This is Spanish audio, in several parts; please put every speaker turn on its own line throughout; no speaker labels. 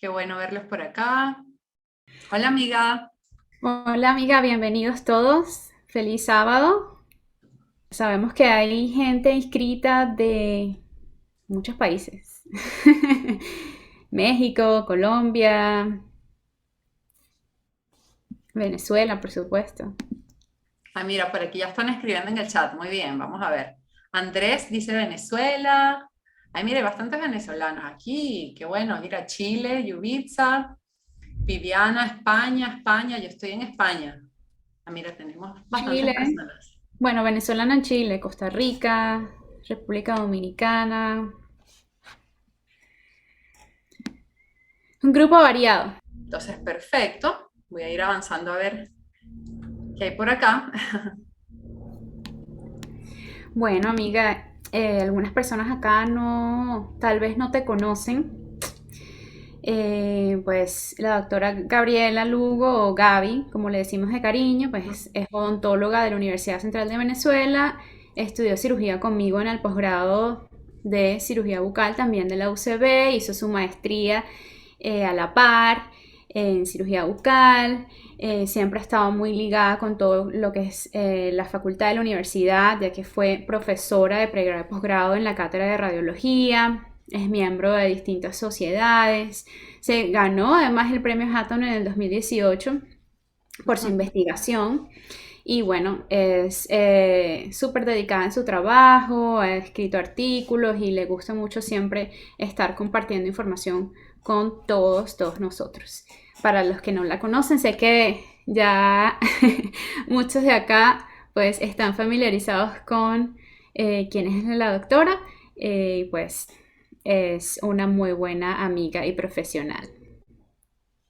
Qué bueno verlos por acá. Hola, amiga.
Hola amiga, bienvenidos todos. Feliz sábado. Sabemos que hay gente inscrita de muchos países. México, Colombia, Venezuela, por supuesto.
Ah, mira, por aquí ya están escribiendo en el chat. Muy bien, vamos a ver. Andrés dice Venezuela. Ay, mire, bastantes venezolanos aquí. Qué bueno. Mira, Chile, Yubitsa, Viviana, España, España. Yo estoy en España. Ah, mira, tenemos bastantes
Chile.
personas.
Bueno, venezolana en Chile, Costa Rica, República Dominicana. Un grupo variado.
Entonces, perfecto. Voy a ir avanzando a ver qué hay por acá.
Bueno, amiga, algunas personas acá no, tal vez no te conocen. Pues la doctora Gabriela Lugo, o Gaby, como le decimos de cariño, pues es odontóloga de la Universidad Central de Venezuela, estudió cirugía conmigo en el posgrado de cirugía bucal también de la UCB, hizo su maestría a la par en cirugía bucal, siempre ha estado muy ligada con todo lo que es la facultad de la universidad, ya que fue profesora de pregrado y posgrado en la cátedra de radiología, es miembro de distintas sociedades, se ganó además el premio Hatton en el 2018 por su investigación y bueno, es súper dedicada en su trabajo, ha escrito artículos y le gusta mucho siempre estar compartiendo información con todos nosotros. Para los que no la conocen, sé que ya muchos de acá pues están familiarizados con quién es la doctora, pues es una muy buena amiga y profesional.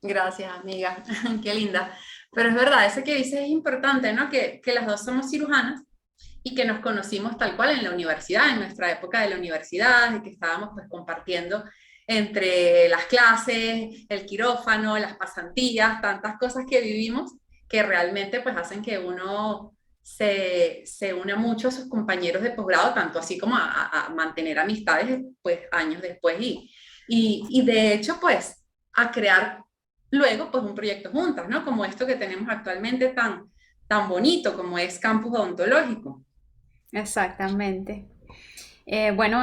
Gracias, amiga. Qué linda. Pero es verdad, eso que dices es importante, ¿no? Que las dos somos cirujanas y que nos conocimos tal cual en la universidad, en nuestra época de la universidad, y que estábamos pues compartiendo entre las clases, el quirófano, las pasantías, tantas cosas que vivimos que realmente pues hacen que uno se una mucho a sus compañeros de posgrado, tanto así como a mantener amistades pues años después y de hecho pues a crear luego pues un proyecto juntas, ¿no? Como esto que tenemos actualmente tan bonito como es Campus Odontológico.
Exactamente. Bueno,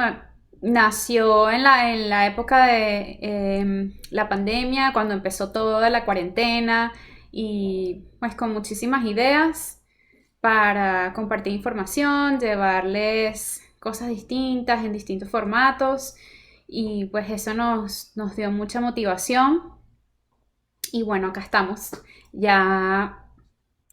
nació en la época de la pandemia, cuando empezó toda la cuarentena y pues con muchísimas ideas para compartir información, llevarles cosas distintas en distintos formatos y pues eso nos dio mucha motivación y bueno, acá estamos, ya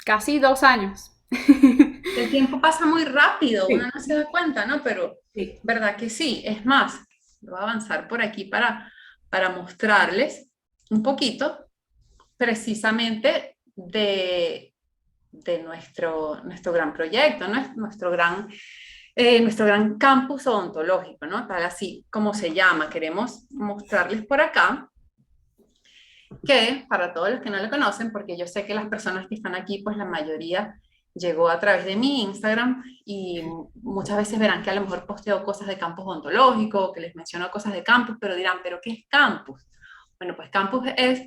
casi 2 años.
El tiempo pasa muy rápido, uno
Sí,
no se da cuenta, ¿no? Pero,
sí.
¿verdad que sí? Es más, voy a avanzar por aquí para mostrarles un poquito precisamente de nuestro gran proyecto, ¿no? Nuestro gran campus odontológico, ¿no? Tal así como se llama. Queremos mostrarles por acá que para todos los que no lo conocen, porque yo sé que las personas que están aquí, pues la mayoría llegó a través de mi Instagram y muchas veces verán que a lo mejor posteo cosas de campus odontológico, que les menciono cosas de campus, pero dirán, ¿pero qué es campus? Bueno, pues campus es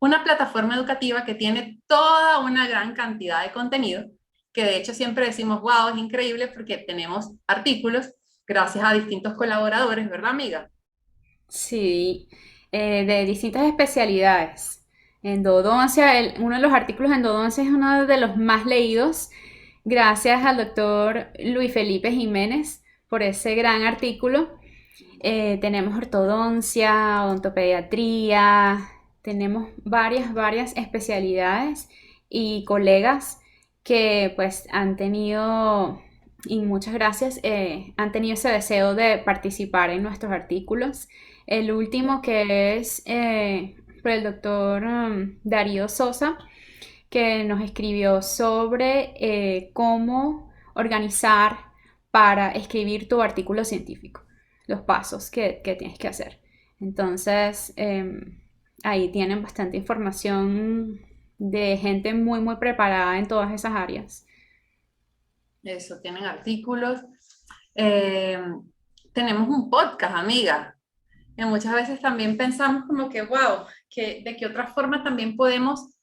una plataforma educativa que tiene toda una gran cantidad de contenido, que de hecho siempre decimos, wow, es increíble porque tenemos artículos gracias a distintos colaboradores, ¿verdad, amiga?
Sí, de distintas especialidades. Endodoncia, uno de los artículos de endodoncia es uno de los más leídos, gracias al doctor Luis Felipe Jiménez por ese gran artículo. Tenemos ortodoncia, odontopediatría, tenemos varias especialidades y colegas que pues han tenido, y muchas gracias, han tenido ese deseo de participar en nuestros artículos. El último que es por el doctor Darío Sosa, que nos escribió sobre cómo organizar para escribir tu artículo científico, los pasos que tienes que hacer. Entonces, ahí tienen bastante información de gente muy preparada en todas esas áreas.
Eso, tienen artículos. Eh, tenemos un podcast, amiga. muchas veces también pensamos como que, wow, que de qué otra forma también podemos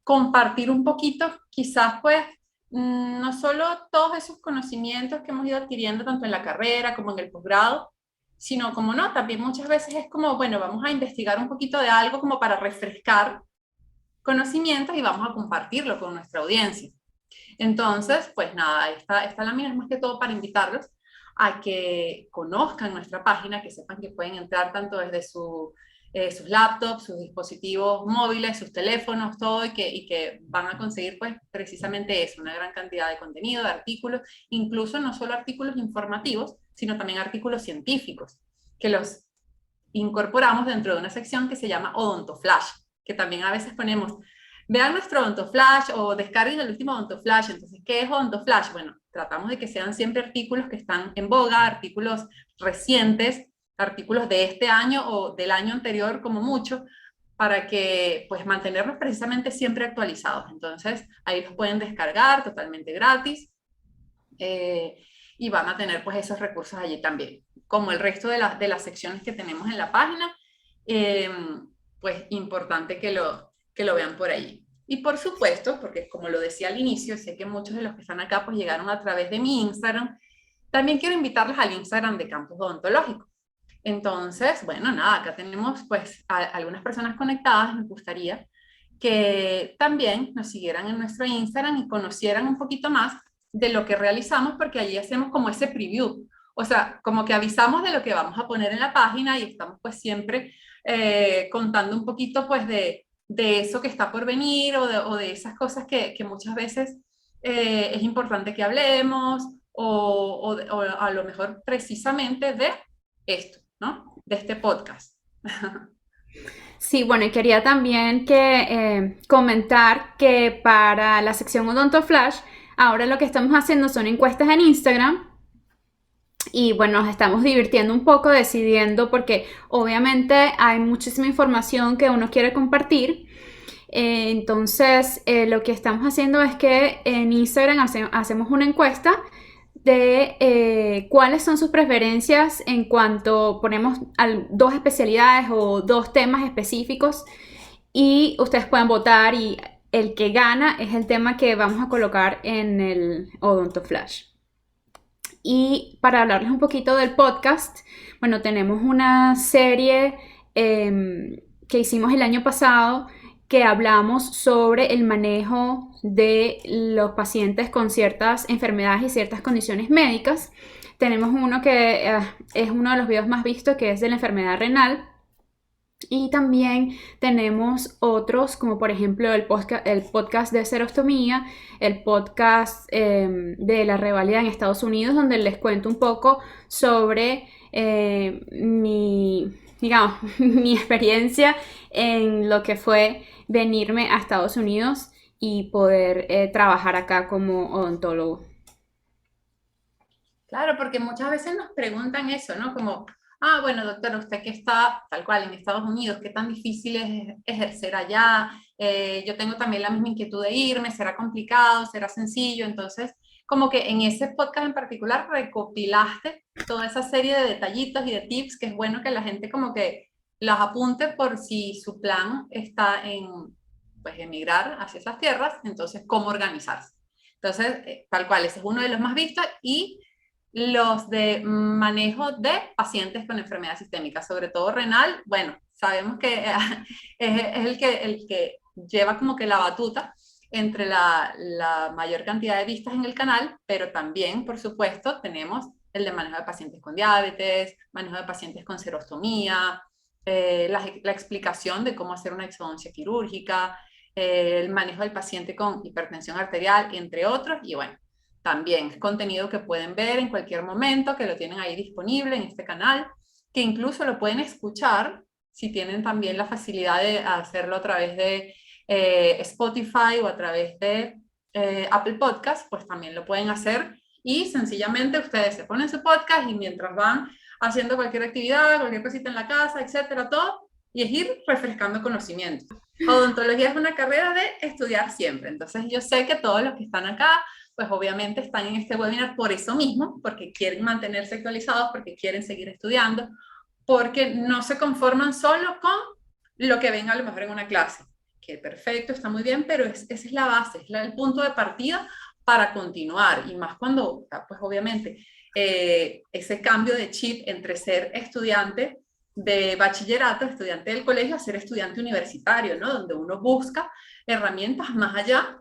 compartir un poquito, quizás pues no solo todos esos conocimientos que hemos ido adquiriendo tanto en la carrera como en el posgrado, sino como no, también muchas veces es como, bueno, vamos a investigar un poquito de algo como para refrescar conocimientos y vamos a compartirlo con nuestra audiencia. Entonces, pues nada, esta lámina es más que todo para invitarlos a que conozcan nuestra página, que sepan que pueden entrar tanto desde sus laptops, sus dispositivos móviles, sus teléfonos, todo, y que van a conseguir pues precisamente eso, una gran cantidad de contenido, de artículos, incluso no solo artículos informativos, sino también artículos científicos, que los incorporamos dentro de una sección que se llama Odontoflash, que también a veces ponemos, vean nuestro Odontoflash o descarguen el último Odontoflash. Entonces, ¿qué es Odontoflash? Bueno, tratamos de que sean siempre artículos que están en boga, artículos recientes, artículos de este año o del año anterior como mucho, para que pues mantenerlos precisamente siempre actualizados. Entonces, ahí los pueden descargar totalmente gratis. Y van a tener pues esos recursos allí también, como el resto de las secciones que tenemos en la página, eh, pues importante que lo vean por allí. Y por supuesto, porque como lo decía al inicio, sé que muchos de los que están acá pues llegaron a través de mi Instagram, también quiero invitarlos al Instagram de Campus Odontológico. Entonces, bueno, nada, acá tenemos pues algunas personas conectadas. Me gustaría que también nos siguieran en nuestro Instagram y conocieran un poquito más de lo que realizamos, porque allí hacemos como ese preview, o sea, como que avisamos de lo que vamos a poner en la página y estamos pues siempre contando un poquito pues de eso que está por venir o de esas cosas que muchas veces es importante que hablemos o a lo mejor precisamente de esto, ¿no? De este podcast.
Sí, bueno, y quería también comentar que para la sección Odonto Flash, ahora lo que estamos haciendo son encuestas en Instagram y bueno, nos estamos divirtiendo un poco decidiendo porque obviamente hay muchísima información que uno quiere compartir. Entonces, lo que estamos haciendo es que en Instagram hacemos una encuesta de cuáles son sus preferencias en cuanto ponemos dos especialidades o dos temas específicos y ustedes pueden votar y el que gana es el tema que vamos a colocar en el Odonto Flash. Y para hablarles un poquito del podcast, bueno, tenemos una serie que hicimos el año pasado que hablamos sobre el manejo de los pacientes con ciertas enfermedades y ciertas condiciones médicas. Tenemos uno que es uno de los videos más vistos, que es de la enfermedad renal. Y también tenemos otros, como por ejemplo el podcast de serostomía, el podcast de la reválida en Estados Unidos, donde les cuento un poco sobre digamos, mi experiencia en lo que fue venirme a Estados Unidos y poder trabajar acá como odontólogo.
Claro, porque muchas veces nos preguntan eso, ¿no? Como, ah, bueno, doctora, usted que está tal cual en Estados Unidos, ¿qué tan difícil es ejercer allá? Yo tengo también la misma inquietud de irme, ¿será complicado? ¿Será sencillo? Entonces, como que en ese podcast en particular recopilaste toda esa serie de detallitos y de tips que es bueno que la gente como que las apunte por si su plan está en, pues, emigrar hacia esas tierras, entonces, ¿cómo organizarse? Entonces, tal cual, ese es uno de los más vistos y los de manejo de pacientes con enfermedad sistémica, sobre todo renal. Bueno, sabemos que es el que lleva como que la batuta entre la mayor cantidad de vistas en el canal, pero también, por supuesto, tenemos el de manejo de pacientes con diabetes, manejo de pacientes con serostomía, la explicación de cómo hacer una exodoncia quirúrgica, el manejo del paciente con hipertensión arterial, entre otros, y bueno, también es contenido que pueden ver en cualquier momento, que lo tienen ahí disponible en este canal, que incluso lo pueden escuchar si tienen también la facilidad de hacerlo a través de Spotify o a través de Apple Podcast, pues también lo pueden hacer y sencillamente ustedes se ponen su podcast y mientras van haciendo cualquier actividad, cualquier cosita en la casa, etcétera, todo, y es ir refrescando conocimientos. Odontología es una carrera de estudiar siempre, entonces yo sé que todos los que están acá pues obviamente están en este webinar por eso mismo, porque quieren mantenerse actualizados, porque quieren seguir estudiando, porque no se conforman solo con lo que ven a lo mejor en una clase, que perfecto, está muy bien, pero esa es la base, es el punto de partida para continuar, y más cuando, pues obviamente, ese cambio de chip entre ser estudiante de bachillerato, estudiante del colegio, a ser estudiante universitario, ¿no? Donde uno busca herramientas más allá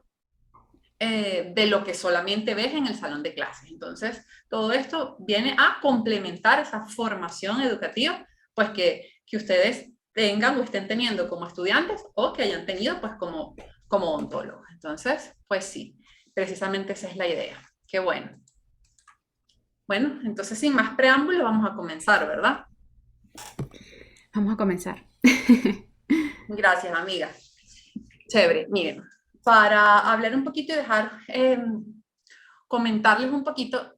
de lo que solamente ves en el salón de clases. Entonces, todo esto viene a complementar esa formación educativa, pues que ustedes tengan o estén teniendo como estudiantes o que hayan tenido pues como odontólogos. Entonces, pues sí, precisamente esa es la idea. Qué bueno. Bueno, entonces sin más preámbulo vamos a comenzar, ¿verdad?
Vamos a comenzar.
Gracias, amiga. Chévere. Miren, para hablar un poquito y dejar, comentarles un poquito,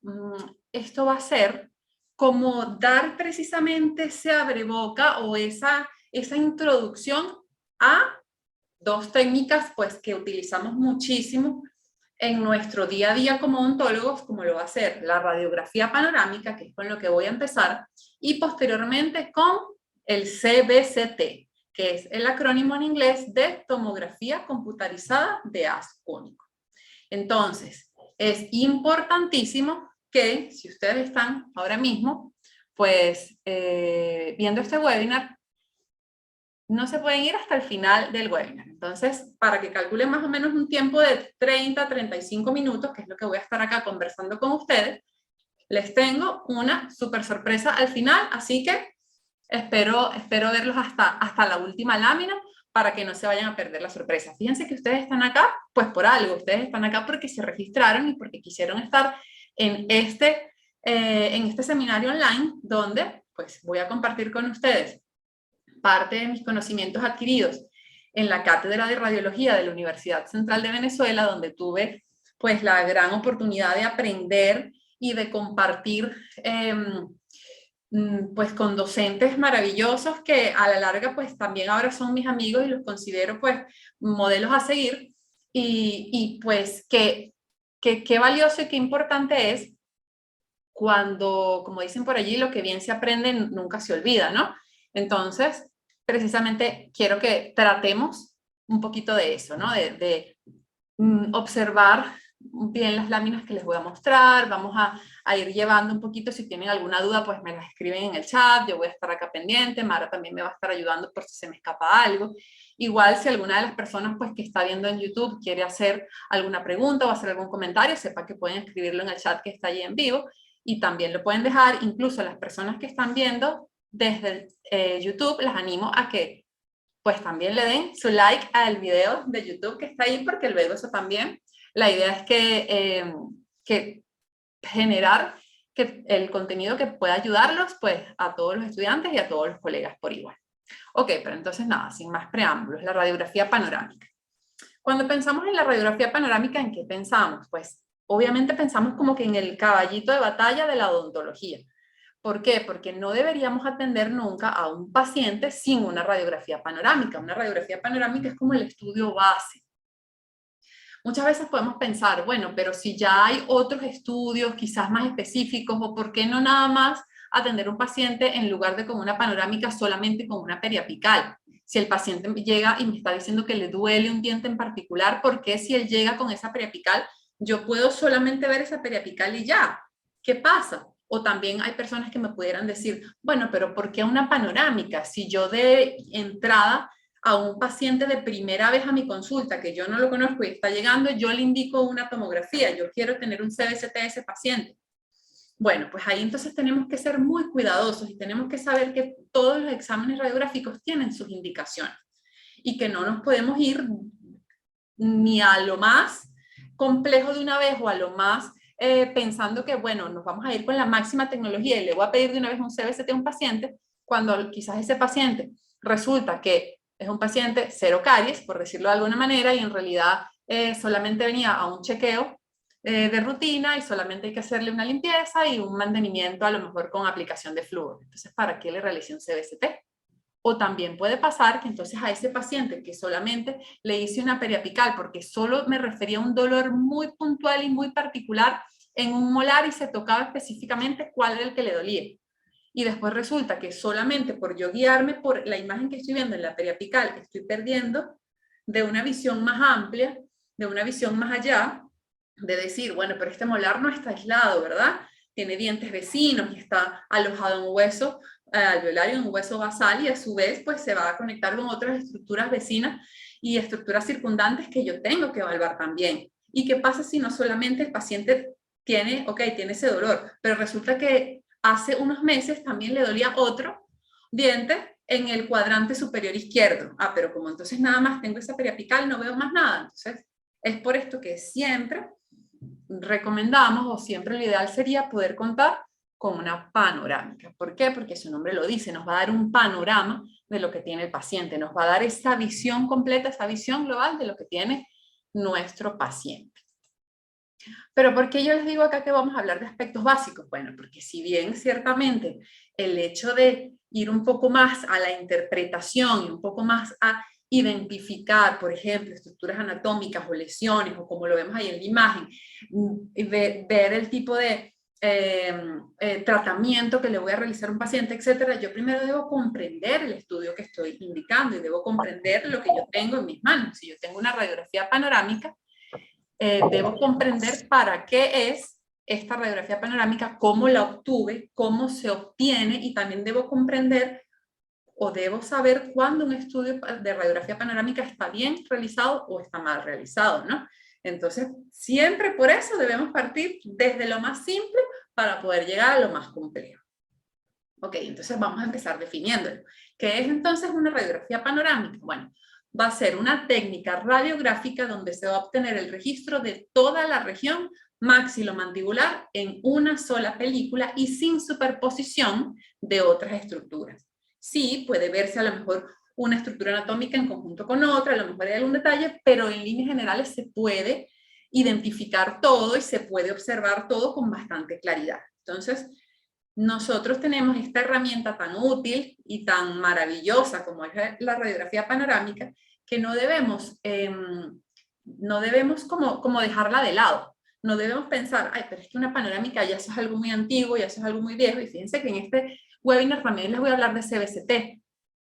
esto va a ser como dar precisamente ese abreboca o esa introducción a dos técnicas pues que utilizamos muchísimo en nuestro día a día como odontólogos, como lo va a ser la radiografía panorámica, que es con lo que voy a empezar, y posteriormente con el CBCT, que es el acrónimo en inglés de tomografía computarizada de haz único. Entonces, es importantísimo que si ustedes están ahora mismo, pues viendo este webinar, no se pueden ir hasta el final del webinar. Entonces, para que calculen más o menos un tiempo de 30 a 35 minutos, que es lo que voy a estar acá conversando con ustedes, les tengo una súper sorpresa al final, así que espero verlos hasta la última lámina para que no se vayan a perder la sorpresa. Fíjense que ustedes están acá, pues por algo, ustedes están acá porque se registraron y porque quisieron estar en este seminario online, donde pues voy a compartir con ustedes parte de mis conocimientos adquiridos en la Cátedra de Radiología de la Universidad Central de Venezuela, donde tuve pues la gran oportunidad de aprender y de compartir pues con docentes maravillosos que a la larga pues también ahora son mis amigos y los considero pues modelos a seguir y pues qué valioso y qué importante es cuando, como dicen por allí, lo que bien se aprende nunca se olvida, ¿no? Entonces, precisamente quiero que tratemos un poquito de eso, ¿no? De observar bien las láminas que les voy a mostrar, vamos a ir llevando un poquito, si tienen alguna duda, pues me las escriben en el chat, yo voy a estar acá pendiente, Mara también me va a estar ayudando por si se me escapa algo. Igual si alguna de las personas pues que está viendo en YouTube quiere hacer alguna pregunta o hacer algún comentario, sepa que pueden escribirlo en el chat que está allí en vivo, y también lo pueden dejar, incluso las personas que están viendo desde YouTube, las animo a que pues también le den su like al video de YouTube que está ahí, porque luego eso también, la idea es que generar el contenido que pueda ayudarlos pues a todos los estudiantes y a todos los colegas por igual. Ok, pero entonces nada, sin más preámbulos, la radiografía panorámica. Cuando pensamos en la radiografía panorámica, ¿en qué pensamos? Pues obviamente pensamos como que en el caballito de batalla de la odontología. ¿Por qué? Porque no deberíamos atender nunca a un paciente sin una radiografía panorámica. Una radiografía panorámica es como el estudio base. Muchas veces podemos pensar, bueno, pero si ya hay otros estudios quizás más específicos, o por qué no nada más atender a un paciente en lugar de con una panorámica solamente con una periapical. Si el paciente llega y me está diciendo que le duele un diente en particular, ¿por qué si él llega con esa periapical, yo puedo solamente ver esa periapical y ya? ¿Qué pasa? O también hay personas que me pudieran decir, bueno, pero ¿por qué una panorámica? Si yo de entrada a un paciente de primera vez a mi consulta, que yo no lo conozco y está llegando, yo le indico una tomografía, yo quiero tener un CBCT de ese paciente. Bueno, pues ahí entonces tenemos que ser muy cuidadosos y tenemos que saber que todos los exámenes radiográficos tienen sus indicaciones y que no nos podemos ir ni a lo más complejo de una vez o a lo más pensando que, bueno, nos vamos a ir con la máxima tecnología y le voy a pedir de una vez un CBCT a un paciente, cuando quizás ese paciente resulta que es un paciente cero caries, por decirlo de alguna manera, y en realidad solamente venía a un chequeo de rutina y solamente hay que hacerle una limpieza y un mantenimiento a lo mejor con aplicación de flúor. Entonces, ¿para qué le realicé un CBCT? O también puede pasar que entonces a ese paciente que solamente le hice una periapical porque solo me refería a un dolor muy puntual y muy particular en un molar y se tocaba específicamente cuál era el que le dolía. y después resulta que solamente por yo guiarme por la imagen que estoy viendo en la periapical, estoy perdiendo de una visión más amplia, de una visión más allá, de decir, bueno, pero este molar no está aislado, ¿verdad? Tiene dientes vecinos y está alojado en un hueso alveolario, en un hueso basal, y a su vez pues se va a conectar con otras estructuras vecinas y estructuras circundantes que yo tengo que evaluar también. ¿Y qué pasa si no solamente el paciente tiene, tiene ese dolor, pero resulta que hace unos meses también le dolía otro diente en el cuadrante superior izquierdo? Ah, pero como entonces nada más tengo esa periapical, no veo más nada. Entonces, es por esto que siempre recomendamos, o siempre lo ideal sería poder contar con una panorámica. ¿Por qué? Porque su nombre lo dice, nos va a dar un panorama de lo que tiene el paciente, nos va a dar esa visión completa, esa visión global de lo que tiene nuestro paciente. Pero ¿por qué yo les digo acá que vamos a hablar de aspectos básicos? Bueno, porque si bien ciertamente el hecho de ir un poco más a la interpretación y un poco más a identificar, por ejemplo, estructuras anatómicas o lesiones, o como lo vemos ahí en la imagen, ver el tipo de tratamiento que le voy a realizar a un paciente, etcétera, yo primero debo comprender el estudio que estoy indicando y debo comprender lo que yo tengo en mis manos. Si yo tengo una radiografía panorámica, debo comprender para qué es esta radiografía panorámica, cómo la obtuve, cómo se obtiene, y también debo comprender o debo saber cuándo un estudio de radiografía panorámica está bien realizado o está mal realizado, ¿no? Entonces, siempre por eso debemos partir desde lo más simple para poder llegar a lo más complejo. Ok, entonces vamos a empezar definiéndolo. ¿Qué es entonces una radiografía panorámica? Bueno, va a ser una técnica radiográfica donde se va a obtener el registro de toda la región maxilomandibular en una sola película y sin superposición de otras estructuras. Sí, puede verse a lo mejor una estructura anatómica en conjunto con otra, a lo mejor hay algún detalle, pero en líneas generales se puede identificar todo y se puede observar todo con bastante claridad. Entonces, nosotros tenemos esta herramienta tan útil y tan maravillosa como es la radiografía panorámica, que no debemos como dejarla de lado. No debemos pensar, ay, pero es que una panorámica ya eso es algo muy antiguo, ya eso es algo muy viejo. Y fíjense que en este webinar también les voy a hablar de CBCT,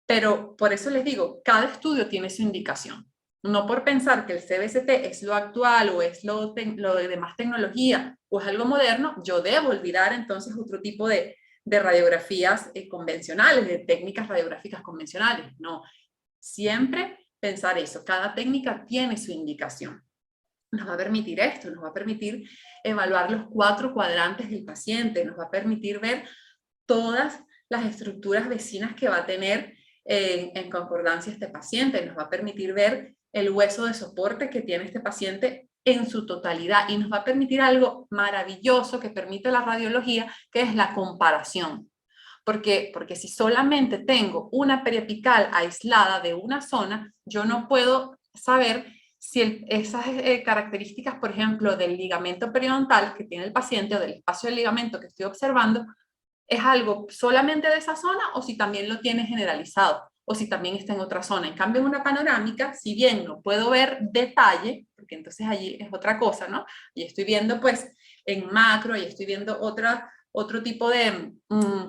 pero por eso les digo, cada estudio tiene su indicación. No por pensar que el CBCT es lo actual o es lo de más tecnología o es algo moderno, yo debo olvidar entonces otro tipo de radiografías convencionales, de técnicas radiográficas convencionales. No, siempre pensar eso. Cada técnica tiene su indicación. Nos va a permitir esto, nos va a permitir evaluar los 4 cuadrantes del paciente, nos va a permitir ver todas las estructuras vecinas que va a tener en concordancia este paciente, nos va a permitir ver el hueso de soporte que tiene este paciente en su totalidad, y nos va a permitir algo maravilloso que permite la radiología, que es la comparación. ¿Por qué? Porque si solamente tengo una periapical aislada de una zona, yo no puedo saber si esas características, por ejemplo, del ligamento periodontal que tiene el paciente o del espacio del ligamento que estoy observando, es algo solamente de esa zona o si también lo tiene generalizado o si también está en otra zona. En cambio, en una panorámica, si bien no puedo ver detalle, porque entonces allí es otra cosa, ¿no? Y estoy viendo pues en macro, y estoy viendo otro tipo de,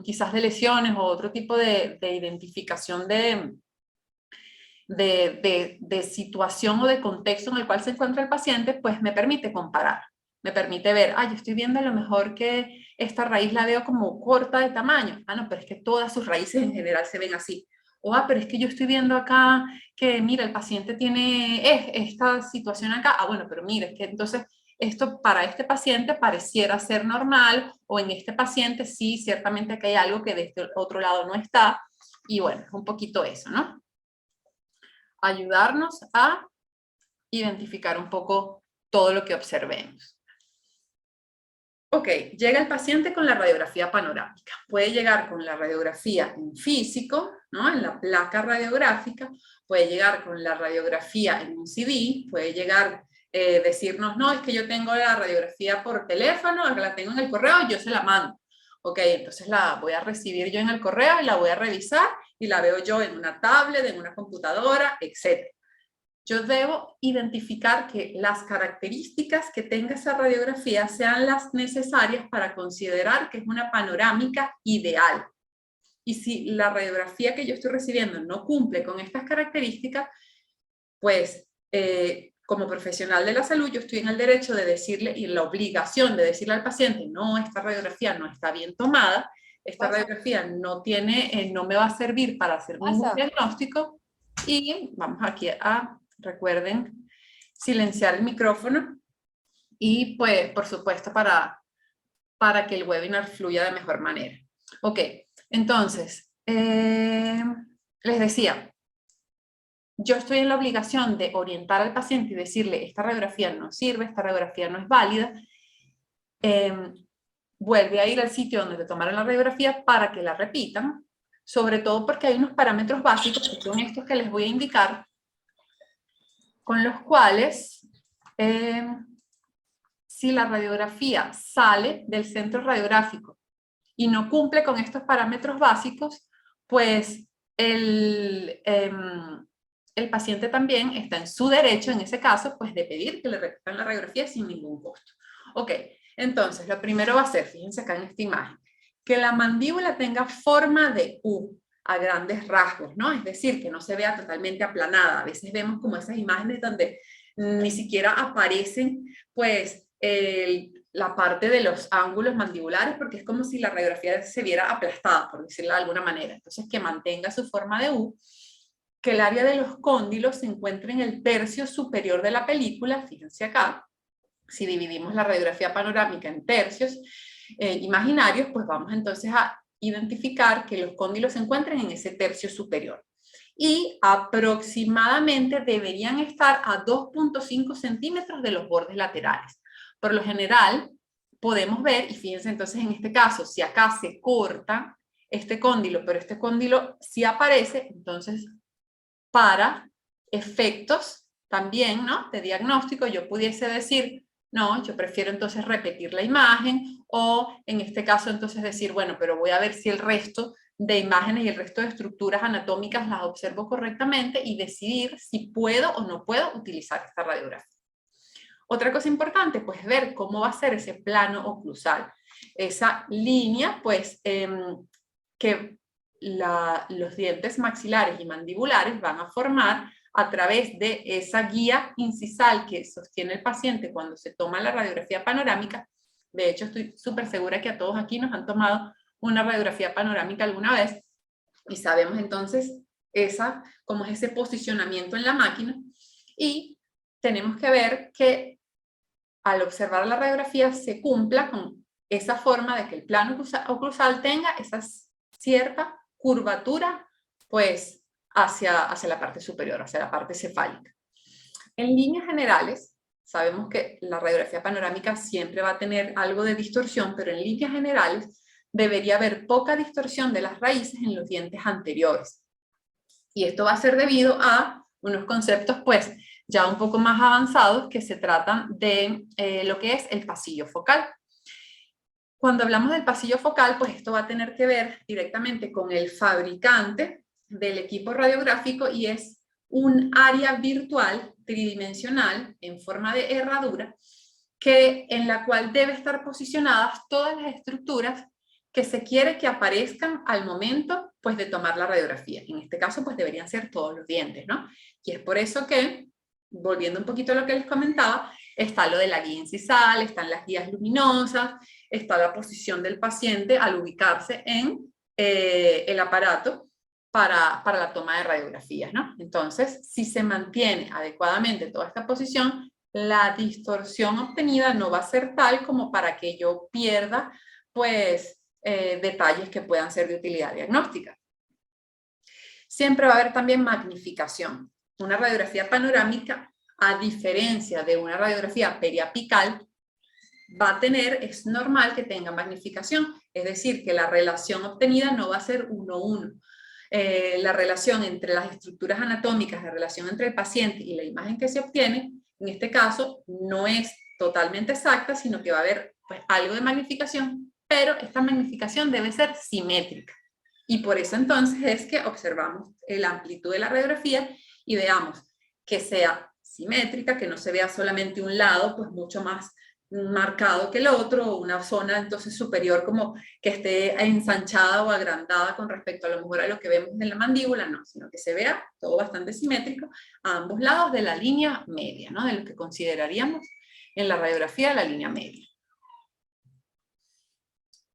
quizás de lesiones o otro tipo de identificación de situación o de contexto en el cual se encuentra el paciente, pues me permite comparar. Me permite ver, yo estoy viendo a lo mejor que esta raíz la veo como corta de tamaño. No, pero es que todas sus raíces en general se ven así. O, pero es que yo estoy viendo acá que, mira, el paciente tiene esta situación acá. Bueno, pero mira, es que entonces esto para este paciente pareciera ser normal, o en este paciente sí, ciertamente que hay algo que de este otro lado no está. Y bueno, un poquito eso, ¿no? Ayudarnos a identificar un poco todo lo que observemos. Ok, llega el paciente con la radiografía panorámica. Puede llegar con la radiografía en físico, ¿no? En la placa radiográfica, puede llegar con la radiografía en un CD, puede llegar decirnos, no, es que yo tengo la radiografía por teléfono, la tengo en el correo y yo se la mando. Ok, entonces la voy a recibir yo en el correo y la voy a revisar y la veo yo en una tablet, en una computadora, etc. Yo debo identificar que las características que tenga esa radiografía sean las necesarias para considerar que es una panorámica ideal. y si la radiografía que yo estoy recibiendo no cumple con estas características, pues como profesional de la salud yo estoy en el derecho de decirle y la obligación de decirle al paciente, no, esta radiografía no está bien tomada, esta radiografía no tiene, no me va a servir para hacer ningún diagnóstico, y vamos aquí a, recuerden, silenciar el micrófono y pues por supuesto para que el webinar fluya de mejor manera. Ok, entonces, les decía, yo estoy en la obligación de orientar al paciente y decirle, esta radiografía no sirve, esta radiografía no es válida, vuelve a ir al sitio donde te tomaron la radiografía para que la repitan, sobre todo porque hay unos parámetros básicos, que son estos que les voy a indicar, con los cuales, si la radiografía sale del centro radiográfico y no cumple con estos parámetros básicos, pues el paciente también está en su derecho, en ese caso, pues de pedir que le repitan la radiografía sin ningún costo. Ok, entonces lo primero va a ser, fíjense acá en esta imagen, que la mandíbula tenga forma de U a grandes rasgos, ¿no? Es decir, que no se vea totalmente aplanada. A veces vemos como esas imágenes donde ni siquiera aparecen, pues, la parte de los ángulos mandibulares, porque es como si la radiografía se viera aplastada, por decirlo de alguna manera. Entonces, que mantenga su forma de U, que el área de los cóndilos se encuentre en el tercio superior de la película, fíjense acá, si dividimos la radiografía panorámica en tercios imaginarios, pues vamos entonces a identificar que los cóndilos se encuentren en ese tercio superior. Y aproximadamente deberían estar a 2.5 centímetros de los bordes laterales. Por lo general, podemos ver, y fíjense entonces en este caso, si acá se corta este cóndilo, pero este cóndilo sí aparece, entonces para efectos también, ¿no?, de diagnóstico, yo pudiese decir, no, yo prefiero entonces repetir la imagen, o en este caso entonces decir, bueno, pero voy a ver si el resto de imágenes y el resto de estructuras anatómicas las observo correctamente y decidir si puedo o no puedo utilizar esta radiografía. Otra cosa importante, pues ver cómo va a ser ese plano oclusal. Esa línea, pues, que los dientes maxilares y mandibulares van a formar a través de esa guía incisal que sostiene el paciente cuando se toma la radiografía panorámica. De hecho, estoy súper segura que a todos aquí nos han tomado una radiografía panorámica alguna vez y sabemos entonces cómo es ese posicionamiento en la máquina, y tenemos que ver que al observar la radiografía se cumpla con esa forma de que el plano oclusal tenga esa cierta curvatura, pues, hacia la parte superior, hacia la parte cefálica. En líneas generales, sabemos que la radiografía panorámica siempre va a tener algo de distorsión, pero en líneas generales debería haber poca distorsión de las raíces en los dientes anteriores. Y esto va a ser debido a unos conceptos, pues, ya un poco más avanzados que se tratan de lo que es el pasillo focal. Cuando hablamos del pasillo focal, pues esto va a tener que ver directamente con el fabricante del equipo radiográfico, y es un área virtual tridimensional en forma de herradura en la cual debe estar posicionadas todas las estructuras que se quiere que aparezcan al momento, pues, de tomar la radiografía. En este caso, pues deberían ser todos los dientes, ¿no? Y es por eso que, volviendo un poquito a lo que les comentaba, está lo de la guía incisal, están las guías luminosas, está la posición del paciente al ubicarse en el aparato para la toma de radiografías, ¿no? Entonces, si se mantiene adecuadamente toda esta posición, la distorsión obtenida no va a ser tal como para que yo pierda, pues, detalles que puedan ser de utilidad diagnóstica. Siempre va a haber también magnificación. Una radiografía panorámica, a diferencia de una radiografía periapical, es normal que tenga magnificación, es decir, que la relación obtenida no va a ser 1:1. La relación entre las estructuras anatómicas, la relación entre el paciente y la imagen que se obtiene, en este caso, no es totalmente exacta, sino que va a haber, pues, algo de magnificación, pero esta magnificación debe ser simétrica. Y por eso entonces es que observamos la amplitud de la radiografía y veamos que sea simétrica, que no se vea solamente un lado, pues mucho más marcado que el otro, o una zona entonces superior como que esté ensanchada o agrandada con respecto a lo mejor a lo que vemos en la mandíbula, no, sino que se vea todo bastante simétrico a ambos lados de la línea media, ¿no? De lo que consideraríamos en la radiografía la línea media.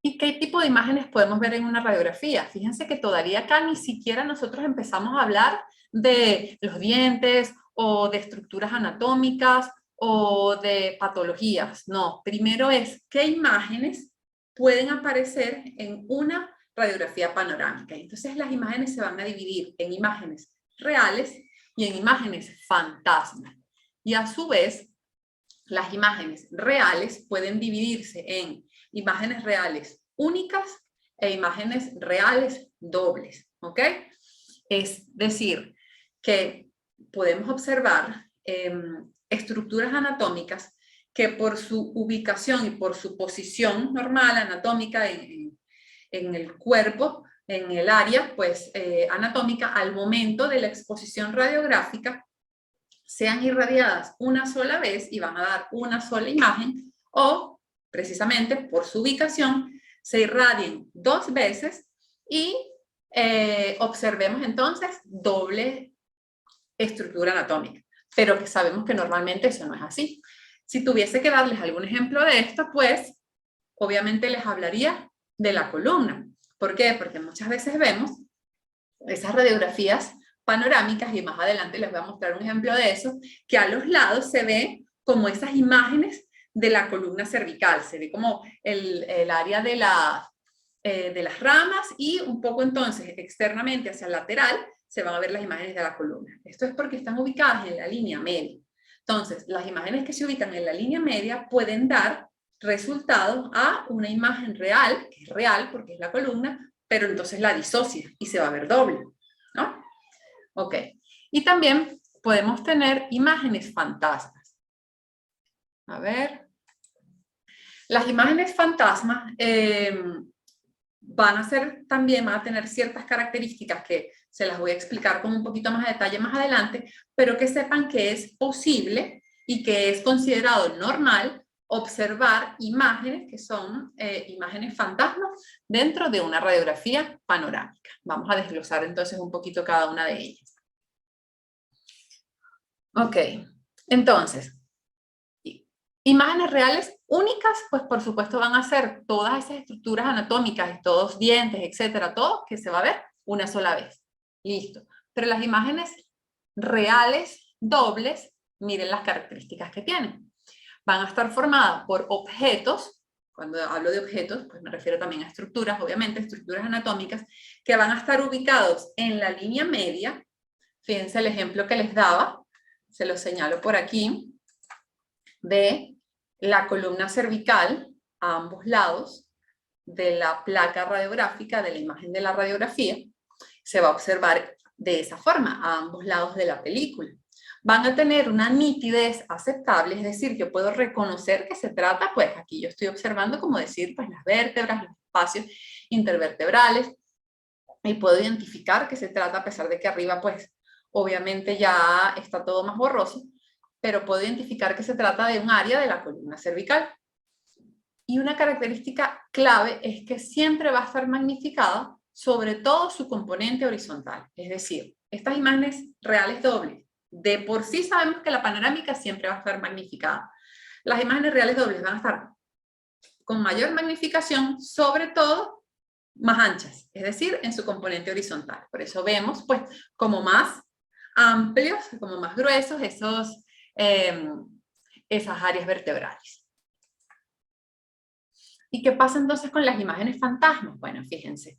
¿Y qué tipo de imágenes podemos ver en una radiografía? Fíjense que todavía acá ni siquiera nosotros empezamos a hablar de los dientes o de estructuras anatómicas o de patologías. No, primero es qué imágenes pueden aparecer en una radiografía panorámica. Entonces las imágenes se van a dividir en imágenes reales y en imágenes fantasmas. Y a su vez, las imágenes reales pueden dividirse en imágenes reales únicas e imágenes reales dobles, ¿ok? Es decir, que podemos observar estructuras anatómicas que por su ubicación y por su posición normal anatómica en el cuerpo, en el área pues, anatómica, al momento de la exposición radiográfica, sean irradiadas una sola vez y van a dar una sola imagen, o precisamente por su ubicación se irradien 2 veces y observemos entonces doble estructura anatómica, pero que sabemos que normalmente eso no es así. Si tuviese que darles algún ejemplo de esto, pues obviamente les hablaría de la columna. ¿Por qué? Porque muchas veces vemos esas radiografías panorámicas, y más adelante les voy a mostrar un ejemplo de eso, que a los lados se ve como esas imágenes de la columna cervical, se ve como el área de las ramas, y un poco entonces externamente hacia el lateral se van a ver las imágenes de la columna. Esto es porque están ubicadas en la línea media. Entonces, las imágenes que se ubican en la línea media pueden dar resultado a una imagen real, que es real porque es la columna, pero entonces la disocia y se va a ver doble, ¿no? Ok. Y también podemos tener imágenes fantasmas. A ver. Las imágenes fantasmas van a tener ciertas características que se las voy a explicar con un poquito más de detalle más adelante, pero que sepan que es posible y que es considerado normal observar imágenes que son imágenes fantasmas dentro de una radiografía panorámica. Vamos a desglosar entonces un poquito cada una de ellas. Ok, entonces, imágenes reales únicas, pues por supuesto van a ser todas esas estructuras anatómicas, todos dientes, etcétera, todo que se va a ver una sola vez. Listo. Pero las imágenes reales dobles, miren las características que tienen. Van a estar formadas por objetos. Cuando hablo de objetos, pues me refiero también a estructuras, obviamente, estructuras anatómicas, que van a estar ubicados en la línea media. Fíjense el ejemplo que les daba, se lo señalo por aquí, de la columna cervical a ambos lados de la placa radiográfica, de la imagen de la radiografía. Se va a observar de esa forma, a ambos lados de la película. Van a tener una nitidez aceptable, es decir, yo puedo reconocer que se trata, pues aquí yo estoy observando, como decir, pues las vértebras, los espacios intervertebrales, y puedo identificar que se trata, a pesar de que arriba, pues, obviamente ya está todo más borroso, pero puedo identificar que se trata de un área de la columna cervical. Y una característica clave es que siempre va a estar magnificada, sobre todo su componente horizontal. Es decir, estas imágenes reales dobles, de por sí sabemos que la panorámica siempre va a estar magnificada. Las imágenes reales dobles van a estar con mayor magnificación, sobre todo más anchas, es decir, en su componente horizontal. Por eso vemos, pues, como más amplios, como más gruesos esas áreas vertebrales. ¿Y qué pasa entonces con las imágenes fantasmas? Bueno, fíjense,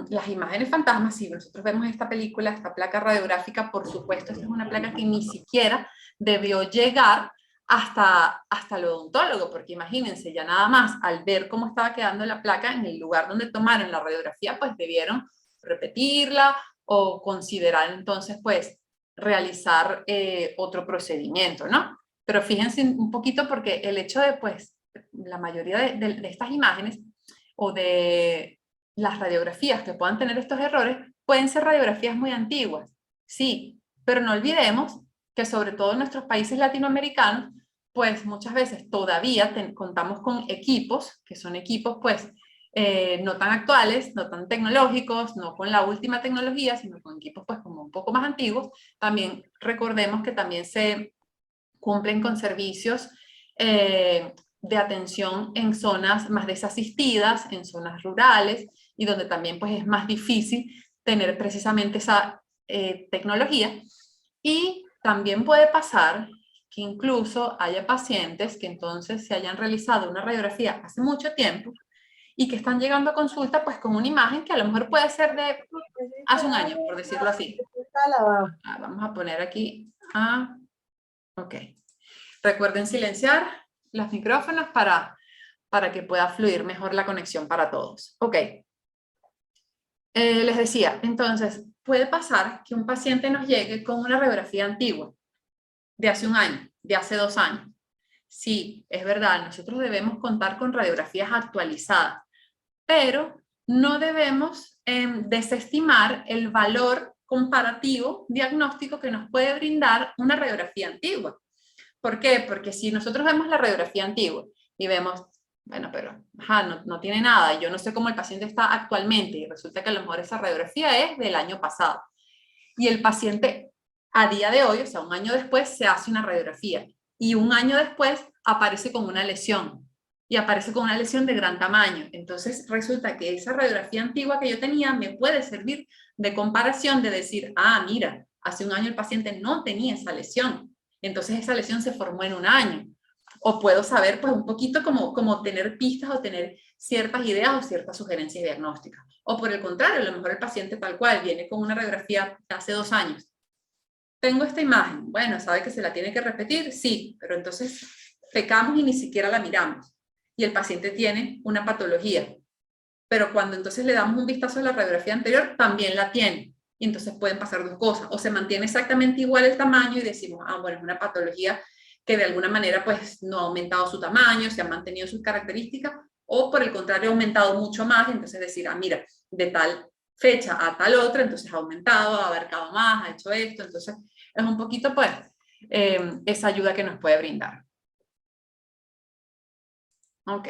las imágenes fantasmas, si nosotros vemos esta película, esta placa radiográfica, por supuesto, esta es una placa que ni siquiera debió llegar hasta el odontólogo, porque imagínense, ya nada más, al ver cómo estaba quedando la placa en el lugar donde tomaron la radiografía, pues debieron repetirla o considerar entonces, pues, realizar otro procedimiento, ¿no? Pero fíjense un poquito, porque el hecho de, pues, la mayoría de estas imágenes o de las radiografías que puedan tener estos errores pueden ser radiografías muy antiguas, sí, pero no olvidemos que sobre todo en nuestros países latinoamericanos, pues muchas veces todavía contamos con equipos, que son equipos pues no tan actuales, no tan tecnológicos, no con la última tecnología, sino con equipos pues como un poco más antiguos. También recordemos que también se cumplen con servicios de atención en zonas más desasistidas, en zonas rurales, y donde también pues es más difícil tener precisamente esa tecnología. Y también puede pasar que incluso haya pacientes que entonces se hayan realizado una radiografía hace mucho tiempo y que están llegando a consulta pues con una imagen que a lo mejor puede ser de hace un año, por decirlo así. Vamos a poner aquí, ok. Recuerden silenciar los micrófonos para que pueda fluir mejor la conexión para todos. Ok. Les decía, entonces, puede pasar que un paciente nos llegue con una radiografía antigua, de hace un año, de hace 2 años. Sí, es verdad, nosotros debemos contar con radiografías actualizadas, pero no debemos desestimar el valor comparativo diagnóstico que nos puede brindar una radiografía antigua. ¿Por qué? Porque si nosotros vemos la radiografía antigua y vemos, bueno, pero no tiene nada, yo no sé cómo el paciente está actualmente, y resulta que a lo mejor esa radiografía es del año pasado, y el paciente a día de hoy, o sea, un año después, se hace una radiografía, y un año después aparece con una lesión, y aparece con una lesión de gran tamaño. Entonces resulta que esa radiografía antigua que yo tenía me puede servir de comparación, de decir, mira, hace un año el paciente no tenía esa lesión, entonces esa lesión se formó en un año. O puedo saber pues un poquito como tener pistas o tener ciertas ideas o ciertas sugerencias diagnósticas. O por el contrario, a lo mejor el paciente tal cual viene con una radiografía de hace 2 años. Tengo esta imagen, bueno, ¿sabe que se la tiene que repetir? Sí, pero entonces pecamos y ni siquiera la miramos. Y el paciente tiene una patología. Pero cuando entonces le damos un vistazo a la radiografía anterior, también la tiene. Y entonces pueden pasar 2 cosas. O se mantiene exactamente igual el tamaño y decimos, bueno, es una patología que de alguna manera pues no ha aumentado su tamaño, se han mantenido sus características, o por el contrario ha aumentado mucho más, y entonces decir, mira, de tal fecha a tal otra, entonces ha aumentado, ha abarcado más, ha hecho esto, entonces es un poquito pues esa ayuda que nos puede brindar. Ok.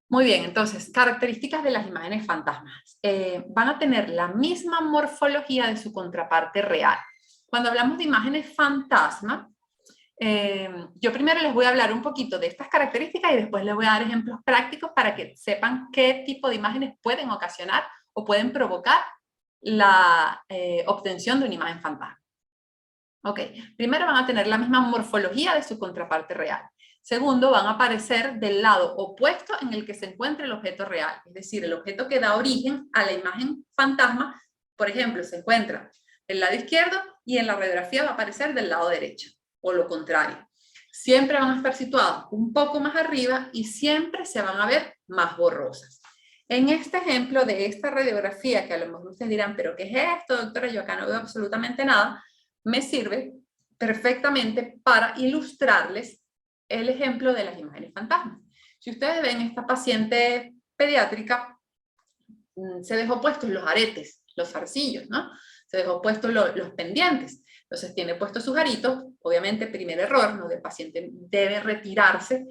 Muy bien, entonces, características de las imágenes fantasmas. Van a tener la misma morfología de su contraparte real. Cuando hablamos de imágenes fantasma, yo primero les voy a hablar un poquito de estas características y después les voy a dar ejemplos prácticos para que sepan qué tipo de imágenes pueden ocasionar o pueden provocar la obtención de una imagen fantasma. Ok, primero van a tener la misma morfología de su contraparte real. Segundo, van a aparecer del lado opuesto en el que se encuentra el objeto real. Es decir, el objeto que da origen a la imagen fantasma, por ejemplo, se encuentra del lado izquierdo y en la radiografía va a aparecer del lado derecho, o lo contrario. Siempre van a estar situados un poco más arriba y siempre se van a ver más borrosas. En este ejemplo de esta radiografía, que a lo mejor ustedes dirán, ¿pero qué es esto, doctora? Yo acá no veo absolutamente nada. Me sirve perfectamente para ilustrarles el ejemplo de las imágenes fantasmas. Si ustedes ven, esta paciente pediátrica se dejó puestos los aretes, los zarcillos, ¿no? Se dejó puestos los pendientes. Entonces tiene puestos sus aritos, obviamente primer error, ¿no? El paciente debe retirarse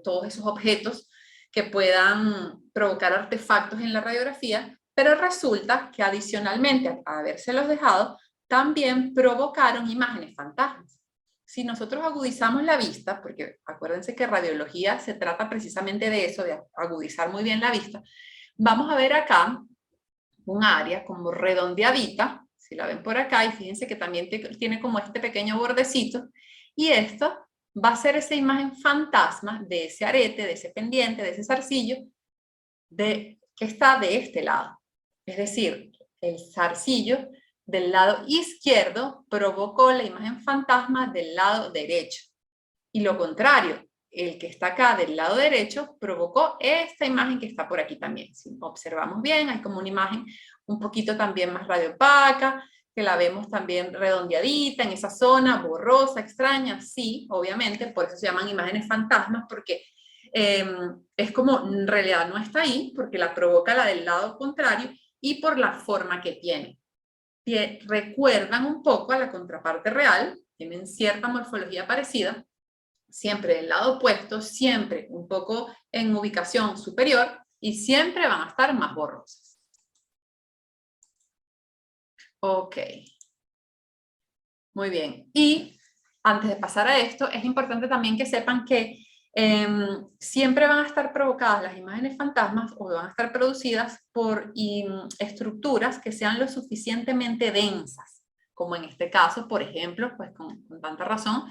todos esos objetos que puedan provocar artefactos en la radiografía, pero resulta que adicionalmente a habérselos dejado, también provocaron imágenes fantasmas. Si nosotros agudizamos la vista, porque acuérdense que radiología se trata precisamente de eso, de agudizar muy bien la vista, vamos a ver acá un área como redondeadita, si la ven por acá, y fíjense que también tiene como este pequeño bordecito, y esto va a ser esa imagen fantasma de ese arete, de ese pendiente, de ese zarcillo, que está de este lado. Es decir, el zarcillo del lado izquierdo provocó la imagen fantasma del lado derecho. Y lo contrario, el que está acá del lado derecho provocó esta imagen que está por aquí también. Si observamos bien, hay como una imagen un poquito también más radiopaca, que la vemos también redondeadita en esa zona, borrosa, extraña, sí, obviamente, por eso se llaman imágenes fantasmas, porque es como en realidad no está ahí, porque la provoca la del lado contrario y por la forma que tiene. recuerdan un poco a la contraparte real, tienen cierta morfología parecida, siempre del lado opuesto, siempre un poco en ubicación superior y siempre van a estar más borrosas. Ok. Muy bien. Y antes de pasar a esto, es importante también que sepan que siempre van a estar provocadas las imágenes fantasmas o van a estar producidas por estructuras que sean lo suficientemente densas, como en este caso, por ejemplo, pues con tanta razón,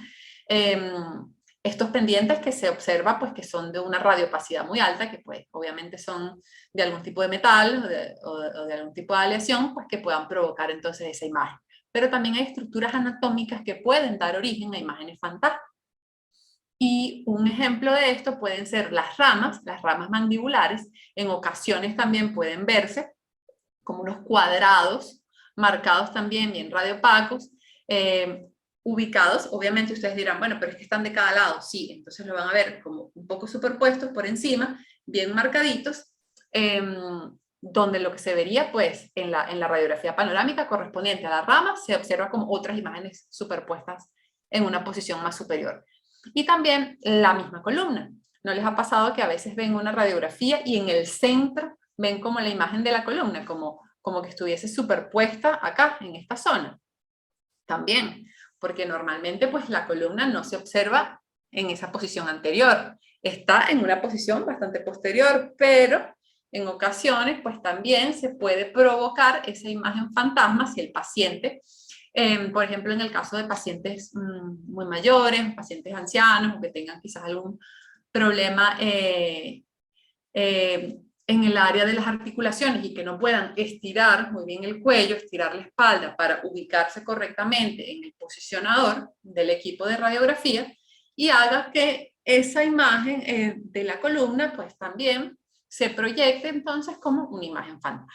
estos pendientes que se observa pues que son de una radiopacidad muy alta, que pues obviamente son de algún tipo de metal o de algún tipo de aleación, pues que puedan provocar entonces esa imagen. Pero también hay estructuras anatómicas que pueden dar origen a imágenes fantasmas. Y un ejemplo de esto pueden ser las ramas mandibulares, en ocasiones también pueden verse como unos cuadrados, marcados también bien radiopacos, ubicados, obviamente ustedes dirán, bueno, pero es que están de cada lado, sí, entonces lo van a ver como un poco superpuestos por encima, bien marcaditos, donde lo que se vería pues en la radiografía panorámica correspondiente a la rama se observa como otras imágenes superpuestas en una posición más superior. Y también la misma columna. ¿No les ha pasado que a veces ven una radiografía y en el centro ven como la imagen de la columna, como que estuviese superpuesta acá, en esta zona? También, porque normalmente pues la columna no se observa en esa posición anterior, está en una posición bastante posterior, pero en ocasiones pues también se puede provocar esa imagen fantasma si el paciente, por ejemplo en el caso de pacientes muy mayores, pacientes ancianos o que tengan quizás algún problema en el área de las articulaciones y que no puedan estirar muy bien el cuello, estirar la espalda para ubicarse correctamente en el posicionador del equipo de radiografía y haga que esa imagen de la columna pues también se proyecte entonces como una imagen fantasma.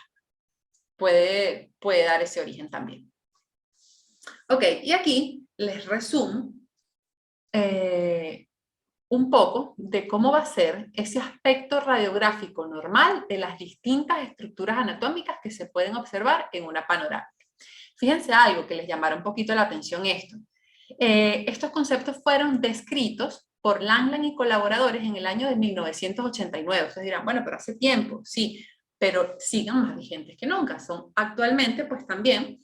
Puede dar ese origen también. Ok, y aquí les resumo un poco de cómo va a ser ese aspecto radiográfico normal de las distintas estructuras anatómicas que se pueden observar en una panorámica. Fíjense algo que les llamará un poquito la atención esto. Estos conceptos fueron descritos por Langland y colaboradores en el año de 1989. Ustedes dirán, bueno, pero hace tiempo, sí, pero siguen más vigentes que nunca. Son actualmente, pues también,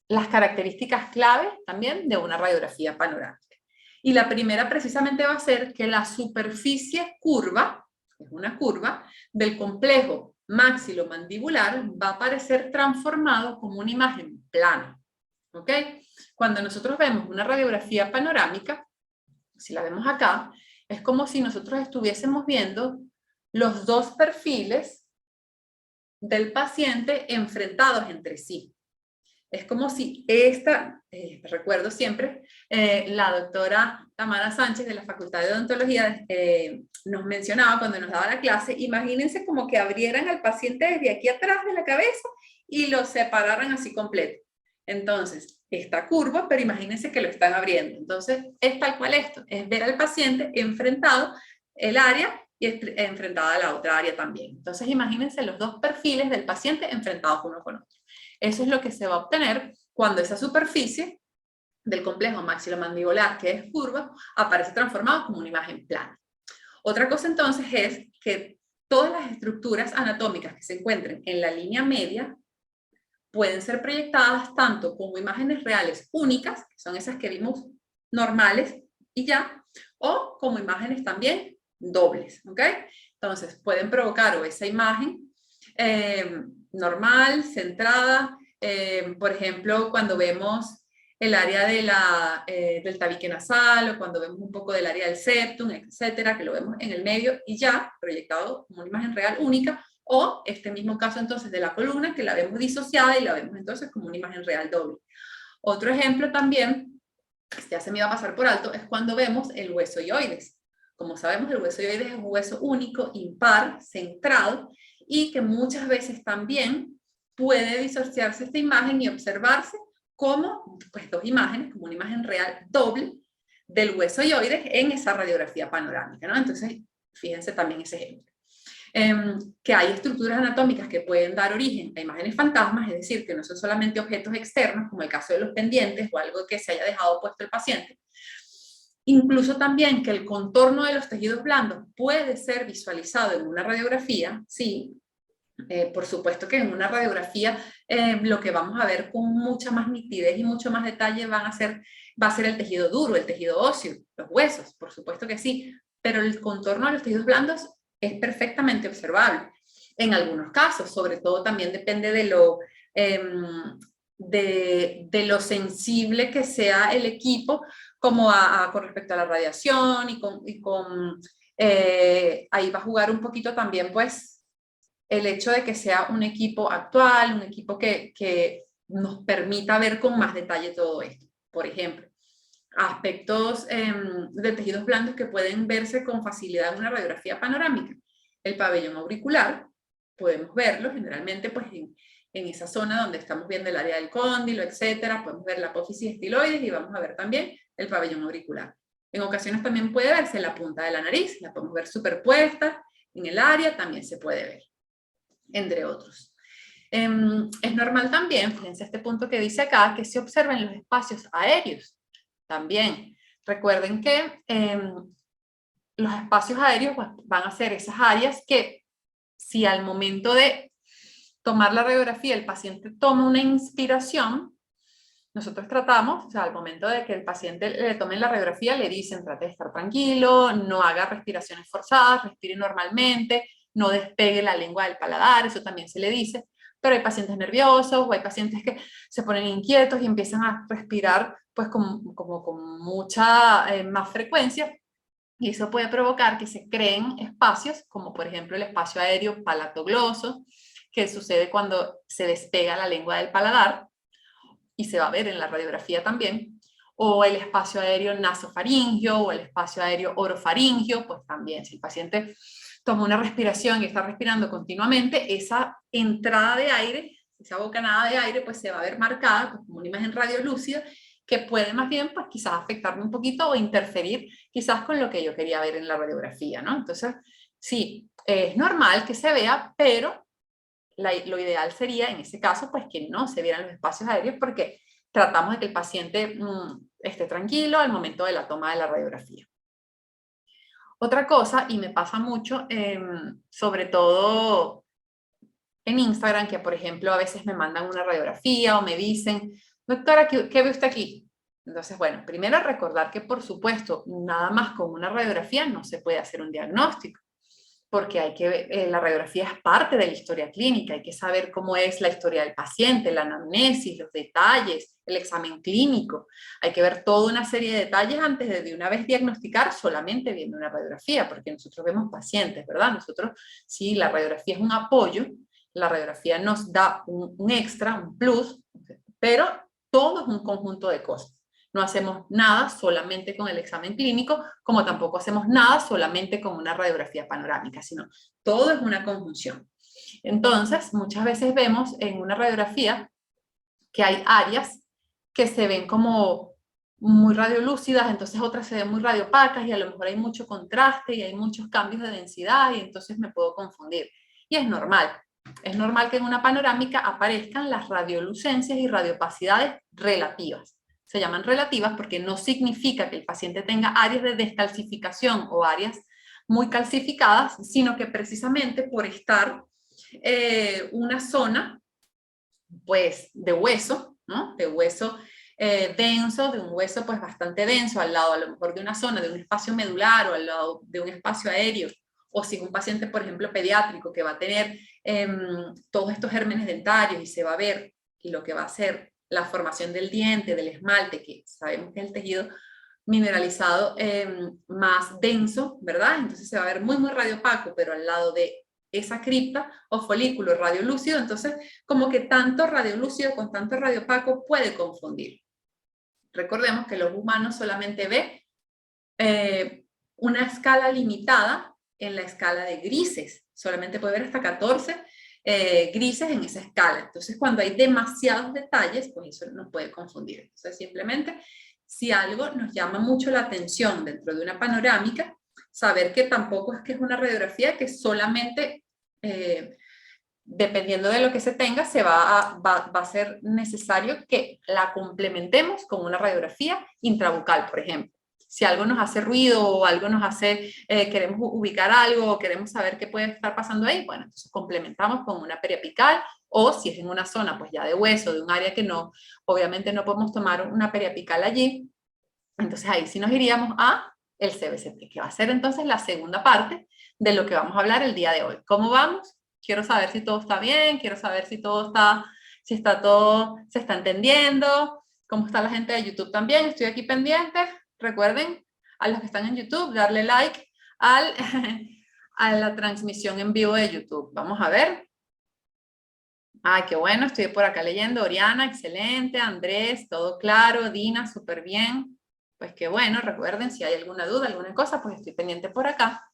las características clave también de una radiografía panorámica. Y la primera precisamente va a ser que la superficie curva, es una curva, del complejo maxilomandibular va a aparecer transformado como una imagen plana. ¿Ok? Cuando nosotros vemos una radiografía panorámica, si la vemos acá, es como si nosotros estuviésemos viendo los dos perfiles del paciente enfrentados entre sí. Es como si recuerdo siempre, la doctora Tamara Sánchez de la Facultad de Odontología nos mencionaba cuando nos daba la clase, imagínense como que abrieran al paciente desde aquí atrás de la cabeza y lo separaran así completo. Entonces, está curvo, pero imagínense que lo están abriendo. Entonces, es tal cual esto, es ver al paciente enfrentado el área y enfrentada a la otra área también. Entonces, imagínense los dos perfiles del paciente enfrentados uno con otro. Eso es lo que se va a obtener cuando esa superficie del complejo maxilomandibular, que es curva, aparece transformado como una imagen plana. Otra cosa entonces es que todas las estructuras anatómicas que se encuentren en la línea media pueden ser proyectadas tanto como imágenes reales únicas, que son esas que vimos normales y ya, o como imágenes también dobles, ¿ok? Entonces pueden provocar o esa imagen normal, centrada, por ejemplo, cuando vemos el área del tabique nasal o cuando vemos un poco del área del septum, etcétera, que lo vemos en el medio y ya proyectado como una imagen real única, o este mismo caso entonces de la columna que la vemos disociada y la vemos entonces como una imagen real doble. Otro ejemplo también, que ya se me iba a pasar por alto, es cuando vemos el hueso ioides. Como sabemos, el hueso ioides es un hueso único, impar, centrado, y que muchas veces también puede disociarse esta imagen y observarse como pues, dos imágenes, como una imagen real doble del hueso ioides en esa radiografía panorámica, ¿no? Entonces, fíjense también ese ejemplo. Que hay estructuras anatómicas que pueden dar origen a imágenes fantasmas, es decir, que no son solamente objetos externos, como el caso de los pendientes o algo que se haya dejado puesto el paciente. Incluso también que el contorno de los tejidos blandos puede ser visualizado en una radiografía, sí. Por supuesto que en una radiografía lo que vamos a ver con mucha más nitidez y mucho más detalle va a ser el tejido duro, el tejido óseo, los huesos, por supuesto que sí, pero el contorno de los tejidos blandos es perfectamente observable. En algunos casos, sobre todo también depende de lo sensible que sea el equipo, como con respecto a la radiación ahí va a jugar un poquito también pues el hecho de que sea un equipo actual, un equipo que nos permita ver con más detalle todo esto. Por ejemplo, aspectos de tejidos blandos que pueden verse con facilidad en una radiografía panorámica. El pabellón auricular, podemos verlo generalmente pues en esa zona donde estamos viendo el área del cóndilo, etcétera. Podemos ver la apófisis estiloides y vamos a ver también el pabellón auricular. En ocasiones también puede verse la punta de la nariz, la podemos ver superpuesta en el área, también se puede ver, entre otros. Es normal también, fíjense este punto que dice acá, que se observen los espacios aéreos también. Recuerden que los espacios aéreos pues, van a ser esas áreas que si al momento de tomar la radiografía el paciente toma una inspiración, nosotros tratamos, o sea, al momento de que el paciente le tomen la radiografía, le dicen, trate de estar tranquilo, no haga respiraciones forzadas, respire normalmente, no despegue la lengua del paladar, eso también se le dice, pero hay pacientes nerviosos o hay pacientes que se ponen inquietos y empiezan a respirar pues como con mucha más frecuencia, y eso puede provocar que se creen espacios, como por ejemplo el espacio aéreo palatogloso, que sucede cuando se despega la lengua del paladar, y se va a ver en la radiografía también, o el espacio aéreo nasofaringio o el espacio aéreo orofaringio, pues también, si el paciente toma una respiración y está respirando continuamente, esa entrada de aire, esa bocanada de aire, pues se va a ver marcada pues, como una imagen radiolúcida que puede más bien, pues quizás afectarme un poquito o interferir quizás con lo que yo quería ver en la radiografía, ¿no? Entonces, sí, es normal que se vea, pero lo ideal sería en ese caso pues que no se vieran los espacios aéreos porque tratamos de que el paciente esté tranquilo al momento de la toma de la radiografía. Otra cosa, y me pasa mucho, sobre todo en Instagram, que por ejemplo a veces me mandan una radiografía o me dicen, doctora, ¿qué ve usted aquí? Entonces, bueno, primero recordar que por supuesto, nada más con una radiografía no se puede hacer un diagnóstico, porque hay que, la radiografía es parte de la historia clínica, hay que saber cómo es la historia del paciente, la anamnesis, los detalles, el examen clínico, hay que ver toda una serie de detalles antes de una vez diagnosticar solamente viendo una radiografía, porque nosotros vemos pacientes, ¿verdad? Nosotros, sí, la radiografía es un apoyo, la radiografía nos da un extra, un plus, pero todo es un conjunto de cosas. No hacemos nada solamente con el examen clínico, como tampoco hacemos nada solamente con una radiografía panorámica, sino todo es una conjunción. Entonces, muchas veces vemos en una radiografía que hay áreas que se ven como muy radiolúcidas, entonces otras se ven muy radiopacas y a lo mejor hay mucho contraste y hay muchos cambios de densidad y entonces me puedo confundir. Y es normal. Es normal que en una panorámica aparezcan las radiolucencias y radiopacidades relativas. Se llaman relativas porque no significa que el paciente tenga áreas de descalcificación o áreas muy calcificadas, sino que precisamente por estar una zona pues de hueso, ¿no? De hueso denso, de un hueso pues bastante denso, al lado a lo mejor de una zona, de un espacio medular o al lado de un espacio aéreo, o si es un paciente, por ejemplo, pediátrico que va a tener todos estos gérmenes dentarios y se va a ver lo que va a ser la formación del diente, del esmalte, que sabemos que es el tejido mineralizado más denso, ¿verdad? Entonces se va a ver muy, muy radiopaco, pero al lado de esa cripta o folículo radiolúcido, entonces como que tanto radiolúcido con tanto radiopaco puede confundir. Recordemos que los humanos solamente ven una escala limitada en la escala de grises, solamente puede ver hasta 14 grises en esa escala. Entonces, cuando hay demasiados detalles, pues eso nos puede confundir. Entonces, simplemente, si algo nos llama mucho la atención dentro de una panorámica, saber que tampoco es que es una radiografía que solamente, dependiendo de lo que se tenga, va a ser necesario que la complementemos con una radiografía intrabucal, por ejemplo. Si algo nos hace ruido o algo nos hace, queremos ubicar algo o queremos saber qué puede estar pasando ahí, bueno, entonces complementamos con una periapical, o si es en una zona pues ya de hueso, de un área que no, obviamente no podemos tomar una periapical allí, entonces ahí sí nos iríamos a el CBCT, que va a ser entonces la segunda parte de lo que vamos a hablar el día de hoy. ¿Cómo vamos? Quiero saber si todo está bien, quiero saber si todo está, si está todo, se está entendiendo, cómo está la gente de YouTube también, estoy aquí pendiente. Recuerden, a los que están en YouTube, darle like al, a la transmisión en vivo de YouTube. Vamos a ver. Ay, qué bueno, estoy por acá leyendo. Oriana, excelente. Andrés, todo claro. Dina, súper bien. Pues qué bueno, recuerden, si hay alguna duda, alguna cosa, pues estoy pendiente por acá.